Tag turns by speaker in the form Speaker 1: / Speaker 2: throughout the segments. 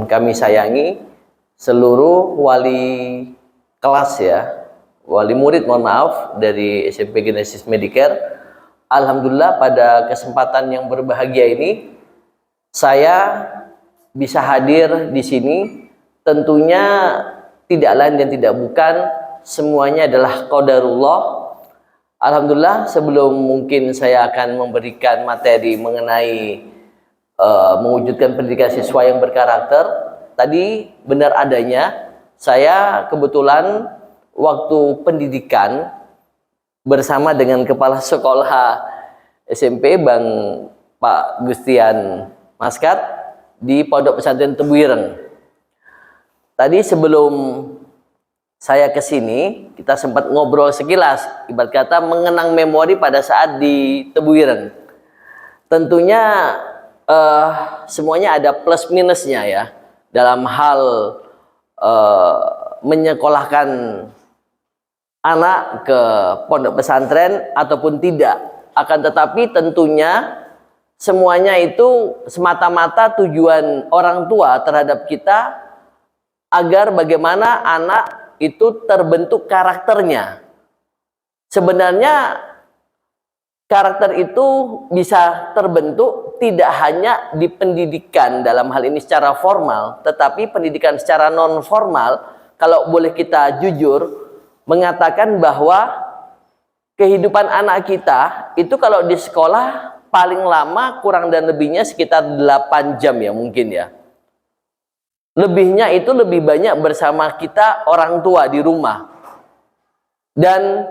Speaker 1: Kami sayangi seluruh wali kelas ya, wali murid mohon maaf dari SMP Genesis Medicare. Alhamdulillah pada kesempatan yang berbahagia ini saya bisa hadir di sini. Tentunya tidak lain dan tidak bukan, semuanya adalah qadarullah. Alhamdulillah, sebelum mungkin saya akan memberikan materi mengenai mewujudkan pendidikan siswa yang berkarakter, tadi benar adanya saya kebetulan waktu pendidikan bersama dengan kepala sekolah SMP Bang Pak Gustian Maskat di Pondok Pesantren Tebuireng. Tadi sebelum saya ke sini, kita sempat ngobrol sekilas, ibarat kata mengenang memori pada saat di Tebuireng. Tentunya semuanya ada plus minusnya ya dalam hal menyekolahkan anak ke pondok pesantren ataupun tidak. Akan tetapi tentunya semuanya itu semata-mata tujuan orang tua terhadap kita agar bagaimana anak itu terbentuk karakternya. Sebenarnya karakter itu bisa terbentuk tidak hanya di pendidikan dalam hal ini secara formal, tetapi pendidikan secara non formal. Kalau boleh kita jujur mengatakan bahwa kehidupan anak kita itu kalau di sekolah paling lama kurang dan lebihnya sekitar 8 jam ya mungkin ya. Lebihnya itu lebih banyak bersama kita orang tua di rumah. Dan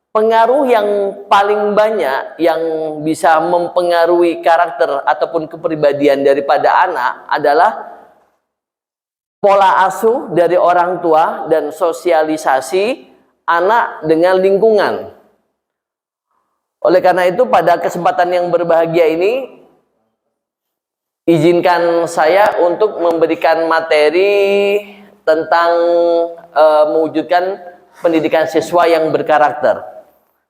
Speaker 1: pengaruh yang paling banyak yang bisa mempengaruhi karakter ataupun kepribadian daripada anak adalah pola asuh dari orang tua dan sosialisasi anak dengan lingkungan. Oleh karena itu pada kesempatan yang berbahagia ini, izinkan saya untuk memberikan materi tentang mewujudkan pendidikan siswa yang berkarakter.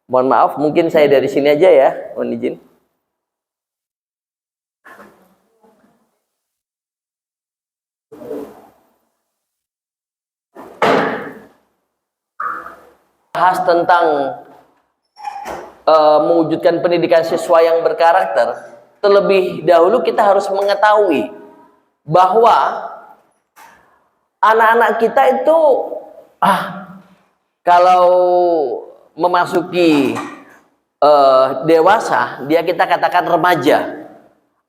Speaker 1: Mohon maaf, mungkin saya dari sini aja ya, mohon izin. Bahas tentang mewujudkan pendidikan siswa yang berkarakter. Terlebih dahulu kita harus mengetahui bahwa anak-anak kita itu kalau memasuki dewasa, dia kita katakan remaja.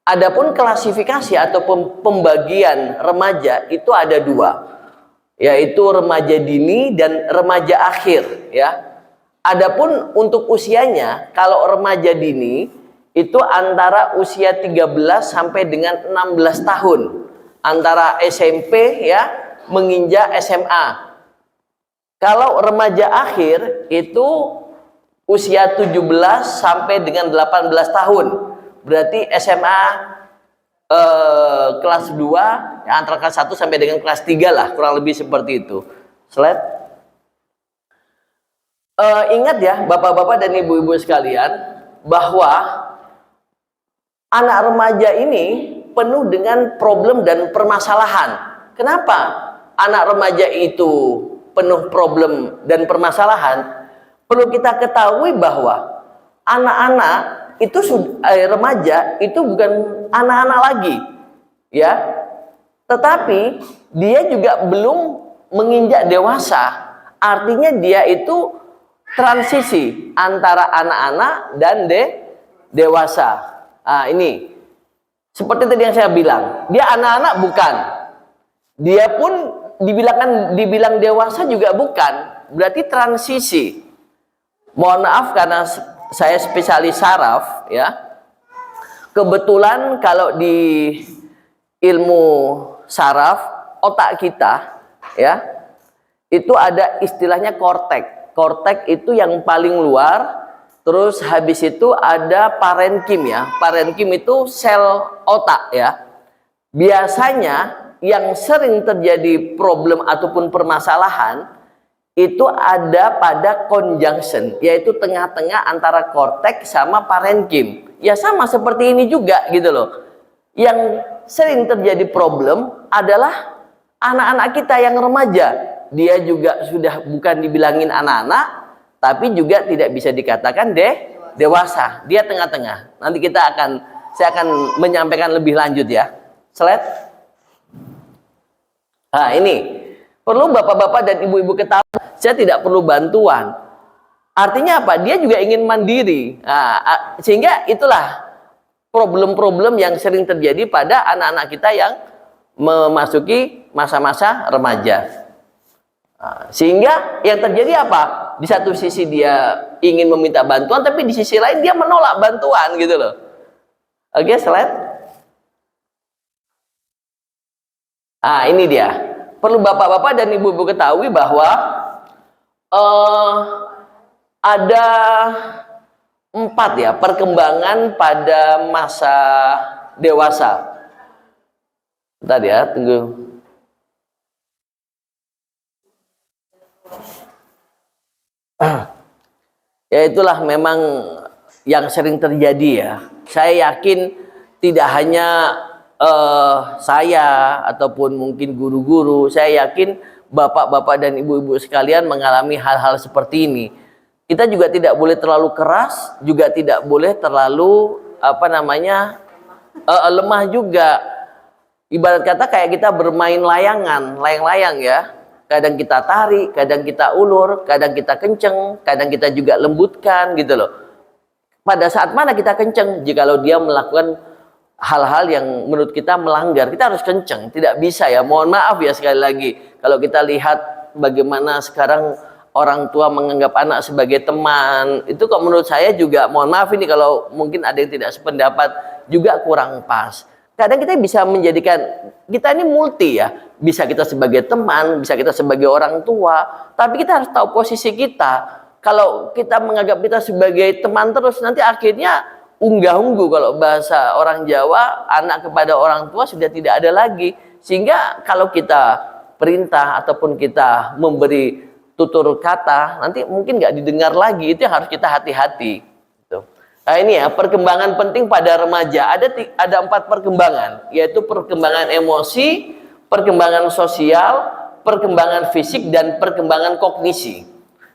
Speaker 1: Adapun klasifikasi atau pembagian remaja itu ada dua, yaitu remaja dini dan remaja akhir ya. Adapun untuk usianya, kalau remaja dini itu antara usia 13 sampai dengan 16 tahun, antara SMP ya menginjak SMA. Kalau remaja akhir itu usia 17 sampai dengan 18 tahun. Berarti SMA kelas 2 ya, antara kelas 1 sampai dengan kelas 3 lah, kurang lebih seperti itu. Slide. Ingat ya Bapak-bapak dan Ibu-ibu sekalian bahwa anak remaja ini penuh dengan problem dan permasalahan. Kenapa anak remaja itu penuh problem dan permasalahan? Perlu kita ketahui bahwa anak-anak itu remaja itu bukan anak-anak lagi ya, tetapi dia juga belum menginjak dewasa. Artinya dia itu transisi antara anak-anak dan dewasa. Nah, ini seperti tadi yang saya bilang, dia anak-anak bukan, dia pun dibilang dewasa juga bukan, berarti transisi. Mohon maaf karena saya spesialis saraf ya. Kebetulan kalau di ilmu saraf otak kita ya, itu ada istilahnya kortek. Kortek itu yang paling luar, terus habis itu ada parenkim ya. Parenkim itu sel otak ya. Biasanya yang sering terjadi problem ataupun permasalahan itu ada pada conjunction, yaitu tengah-tengah antara kortek sama parenkim. Ya sama seperti ini juga gitu loh. Yang sering terjadi problem adalah anak-anak kita yang remaja. Dia juga sudah bukan dibilangin anak-anak, tapi juga tidak bisa dikatakan dewasa. Dia tengah-tengah. Nanti saya akan menyampaikan lebih lanjut ya. Slide. Nah ini, perlu bapak-bapak dan ibu-ibu ketahui, saya tidak perlu bantuan. Artinya apa? Dia juga ingin mandiri. Nah, sehingga itulah problem-problem yang sering terjadi pada anak-anak kita yang memasuki masa-masa remaja. Nah, sehingga yang terjadi apa? Di satu sisi dia ingin meminta bantuan, tapi di sisi lain dia menolak bantuan gitu loh. Oke, slide. Ah, ini dia. Perlu bapak-bapak dan ibu-ibu ketahui bahwa ada 4 ya perkembangan pada masa dewasa. Bentar ya, tunggu. Ya itulah memang yang sering terjadi ya. Saya yakin tidak hanya saya ataupun mungkin guru-guru, saya yakin bapak-bapak dan ibu-ibu sekalian mengalami hal-hal seperti ini. Kita juga tidak boleh terlalu keras, juga tidak boleh terlalu lemah juga. Ibarat kata kayak kita bermain layangan, layang-layang ya. Kadang kita tarik, kadang kita ulur, kadang kita kenceng, kadang kita juga lembutkan gitu loh. Pada saat mana kita kenceng? Jikalau dia melakukan hal-hal yang menurut kita melanggar, kita harus kenceng. Tidak bisa ya, mohon maaf ya sekali lagi. Kalau kita lihat bagaimana sekarang orang tua menganggap anak sebagai teman, itu kok menurut saya juga, mohon maaf ini kalau mungkin ada yang tidak sependapat, juga kurang pas. Kadang kita bisa menjadikan, kita ini multi ya, bisa kita sebagai teman, bisa kita sebagai orang tua, tapi kita harus tahu posisi kita. Kalau kita menganggap kita sebagai teman terus, nanti akhirnya unggah-ungguh, kalau bahasa orang Jawa, anak kepada orang tua sudah tidak ada lagi. Sehingga kalau kita perintah ataupun kita memberi tutur kata, nanti mungkin nggak didengar lagi. Itu yang harus kita hati-hati. Nah ini ya, perkembangan penting pada remaja. Ada 4 perkembangan, yaitu perkembangan emosi, perkembangan sosial, perkembangan fisik, dan perkembangan kognisi.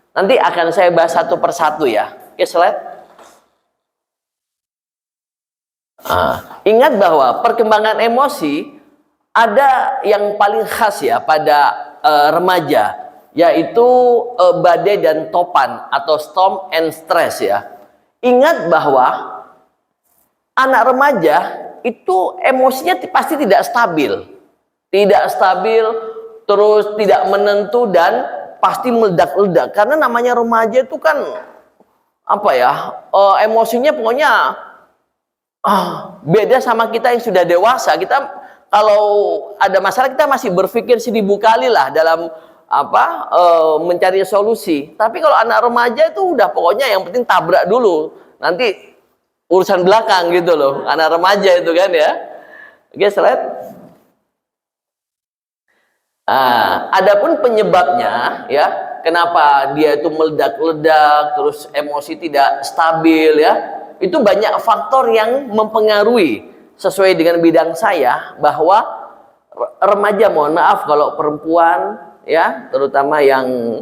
Speaker 1: Nanti akan saya bahas satu persatu ya. Oke, slide. Ingat bahwa perkembangan emosi ada yang paling khas ya pada remaja, yaitu badai dan topan atau storm and stress ya. Ingat bahwa anak remaja itu emosinya pasti tidak stabil, terus tidak menentu dan pasti meledak-ledak. Karena namanya remaja itu kan apa ya, emosinya pokoknya beda sama kita yang sudah dewasa. Kita kalau ada masalah kita masih berpikir 1000 kali lah dalam mencari solusi. Tapi kalau anak remaja itu udah pokoknya yang penting tabrak dulu, nanti urusan belakang gitu loh, anak remaja itu kan ya. Oke, slide. Adapun penyebabnya ya, kenapa dia itu meledak-ledak, terus emosi tidak stabil ya, itu banyak faktor yang mempengaruhi. Sesuai dengan bidang saya, bahwa remaja, mohon maaf kalau perempuan ya, terutama yang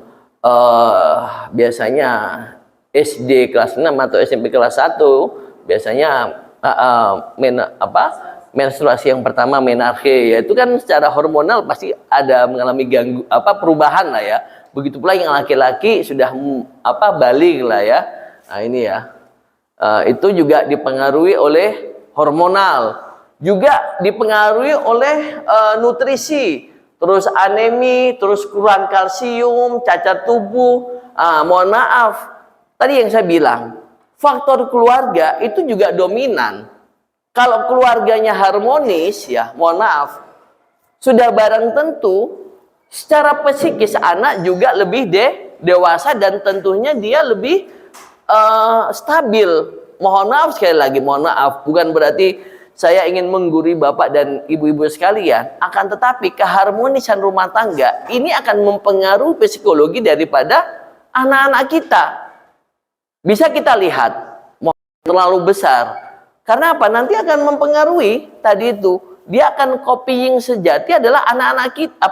Speaker 1: biasanya SD kelas 6 atau SMP kelas 1, biasanya menstruasi yang pertama, menarche ya, itu kan secara hormonal pasti ada mengalami perubahan lah ya. Begitu pula yang laki-laki sudah balik lah ya. Nah ini ya, itu juga dipengaruhi oleh hormonal, juga dipengaruhi oleh nutrisi, terus anemi, terus kurang kalsium, cacat tubuh. Mohon maaf, tadi yang saya bilang, faktor keluarga itu juga dominan. Kalau keluarganya harmonis ya, mohon maaf, sudah barang tentu secara psikis anak juga lebih dewasa dan tentunya dia lebih stabil. Mohon maaf sekali lagi, mohon maaf, bukan berarti saya ingin menggurui bapak dan ibu-ibu sekalian, akan tetapi keharmonisan rumah tangga ini akan mempengaruhi psikologi daripada anak-anak kita. Bisa kita lihat, terlalu besar. Karena apa? Nanti akan mempengaruhi tadi itu. Dia akan copying sejati adalah anak-anak kita.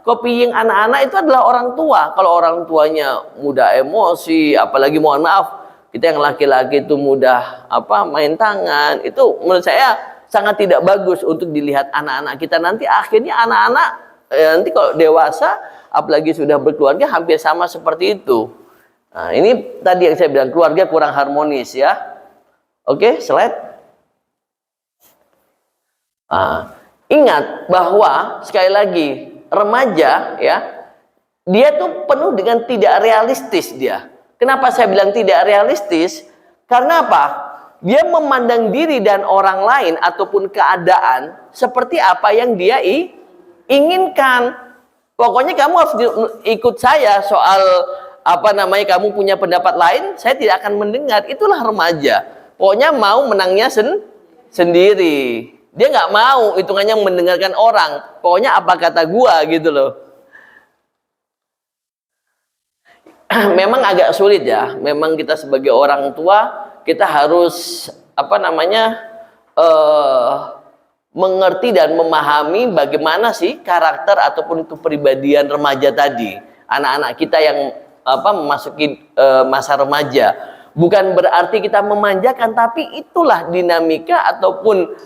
Speaker 1: Copying anak-anak itu adalah orang tua. Kalau orang tuanya mudah emosi, apalagi mohon maaf, kita yang laki-laki itu mudah main tangan, itu menurut saya sangat tidak bagus untuk dilihat anak-anak kita. Nanti akhirnya anak-anak nanti kalau dewasa, apalagi sudah berkeluarga, hampir sama seperti itu. Nah, ini tadi yang saya bilang, keluarga kurang harmonis ya. Oke, slide. Nah, ingat bahwa sekali lagi remaja ya, dia tuh penuh dengan tidak realistis dia. Kenapa saya bilang tidak realistis? Karena apa? Dia memandang diri dan orang lain ataupun keadaan seperti apa yang dia inginkan. Pokoknya kamu harus ikut saya soal kamu punya pendapat lain, saya tidak akan mendengar. Itulah remaja. Pokoknya mau menangnya sendiri. Dia nggak mau hitungannya mendengarkan orang. Pokoknya apa kata gua gitu loh. Memang agak sulit ya. Memang kita sebagai orang tua, kita harus mengerti dan memahami bagaimana sih karakter ataupun kepribadian remaja tadi. Anak-anak kita yang memasuki masa remaja. Bukan berarti kita memanjakan, tapi itulah dinamika ataupun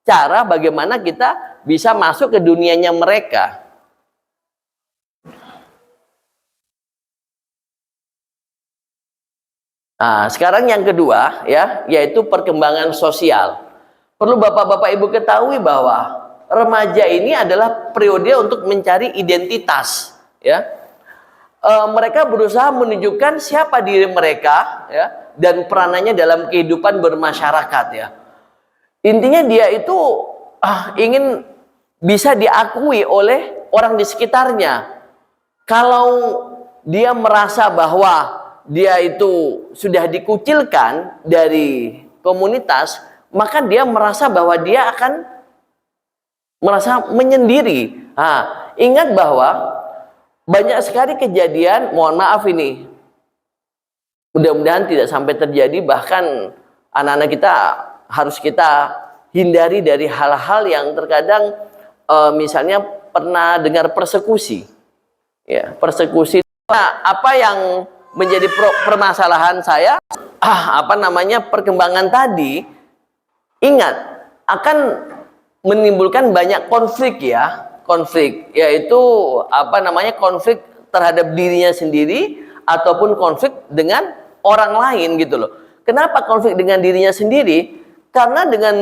Speaker 1: cara bagaimana kita bisa masuk ke dunianya mereka. Nah, sekarang yang kedua ya, yaitu perkembangan sosial. Perlu Bapak-bapak Ibu ketahui bahwa remaja ini adalah periode untuk mencari identitas ya. Mereka berusaha menunjukkan siapa diri mereka ya, dan peranannya dalam kehidupan bermasyarakat ya. Intinya dia itu ingin bisa diakui oleh orang di sekitarnya. Kalau dia merasa bahwa dia itu sudah dikucilkan dari komunitas, maka dia merasa bahwa dia akan merasa menyendiri. Ingat bahwa banyak sekali kejadian, mohon maaf ini, mudah-mudahan tidak sampai terjadi, bahkan anak-anak kita harus kita hindari dari hal-hal yang terkadang misalnya pernah dengar persekusi ya, persekusi. Apa yang menjadi permasalahan saya perkembangan tadi, ingat akan menimbulkan banyak konflik ya, konflik yaitu konflik terhadap dirinya sendiri ataupun konflik dengan orang lain gitu loh. Kenapa konflik dengan dirinya sendiri? Karena dengan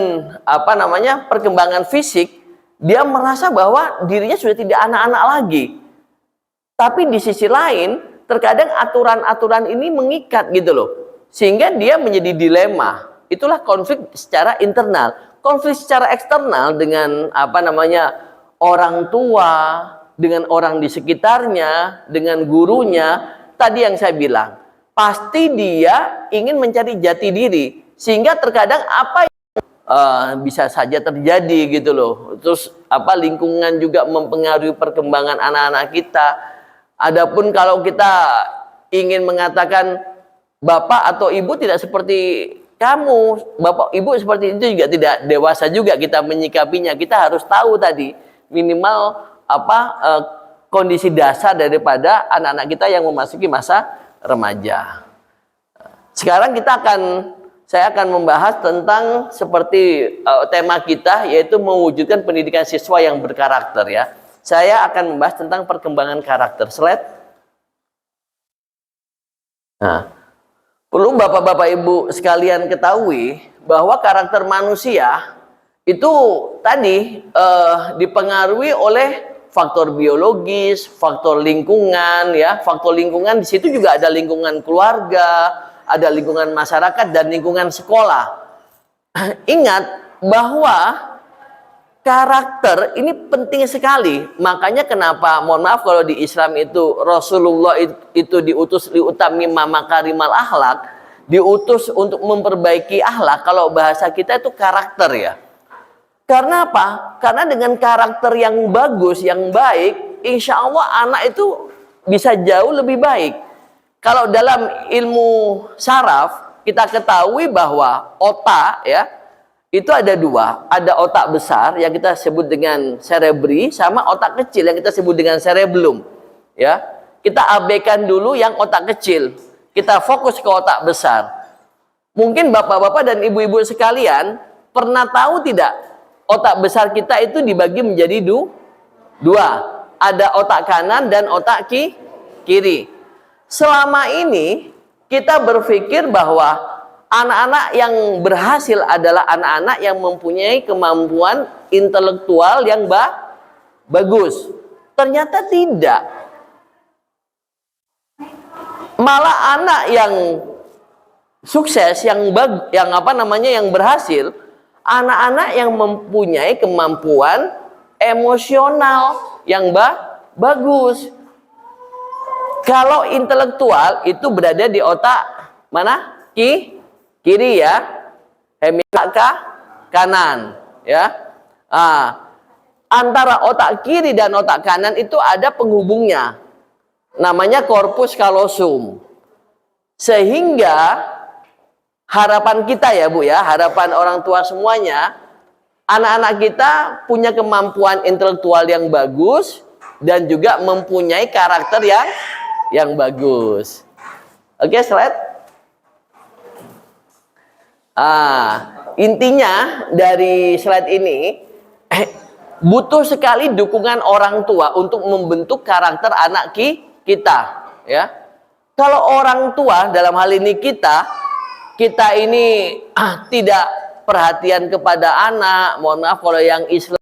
Speaker 1: perkembangan fisik, dia merasa bahwa dirinya sudah tidak anak-anak lagi. Tapi di sisi lain, terkadang aturan-aturan ini mengikat gitu loh. Sehingga dia menjadi dilema. Itulah konflik secara internal. Konflik secara eksternal dengan orang tua, dengan orang di sekitarnya, dengan gurunya. Tadi yang saya bilang, pasti dia ingin mencari jati diri. Sehingga terkadang apa yang bisa saja terjadi gitu loh. Terus lingkungan juga mempengaruhi perkembangan anak-anak kita. Adapun kalau kita ingin mengatakan bapak atau ibu tidak seperti kamu, bapak ibu seperti itu juga tidak dewasa juga kita menyikapinya. Kita harus tahu tadi minimal kondisi dasar daripada anak-anak kita yang memasuki masa remaja. Sekarang saya akan membahas tentang seperti tema kita, yaitu mewujudkan pendidikan siswa yang berkarakter ya. Saya akan membahas tentang perkembangan karakter. Slide. Nah, perlu Bapak-bapak Ibu sekalian ketahui bahwa karakter manusia itu tadi dipengaruhi oleh faktor biologis, faktor lingkungan ya. Faktor lingkungan di situ juga ada lingkungan keluarga, ada lingkungan masyarakat, dan lingkungan sekolah. Ingat bahwa karakter ini penting sekali. Makanya kenapa, mohon maaf kalau di Islam itu Rasulullah itu diutus liutamima makarimal akhlak, diutus untuk memperbaiki akhlak. Kalau bahasa kita itu karakter ya. Karena apa? Karena dengan karakter yang bagus, yang baik, insya Allah anak itu bisa jauh lebih baik. Kalau dalam ilmu saraf, kita ketahui bahwa otak ya itu ada dua, ada otak besar yang kita sebut dengan cerebri sama otak kecil yang kita sebut dengan cerebellum. Ya, kita abaikan dulu yang otak kecil, kita fokus ke otak besar. Mungkin bapak-bapak dan ibu-ibu sekalian pernah tahu tidak otak besar kita itu dibagi menjadi dua, ada otak kanan dan otak kiri. Selama ini kita berpikir bahwa anak-anak yang berhasil adalah anak-anak yang mempunyai kemampuan intelektual yang bagus. Ternyata tidak. Malah anak yang sukses, yang berhasil, anak-anak yang mempunyai kemampuan emosional yang bagus. Kalau intelektual itu berada di otak mana? Kiri ya, hemisfer kanan ya. Antara otak kiri dan otak kanan itu ada penghubungnya, namanya corpus callosum. Sehingga harapan kita ya Bu ya, harapan orang tua semuanya, anak-anak kita punya kemampuan intelektual yang bagus dan juga mempunyai karakter yang bagus. Oke, slide. Intinya dari slide ini butuh sekali dukungan orang tua untuk membentuk karakter anak kita ya. Kalau orang tua dalam hal ini kita ini tidak perhatian kepada anak, mohon maaf kalau yang Islam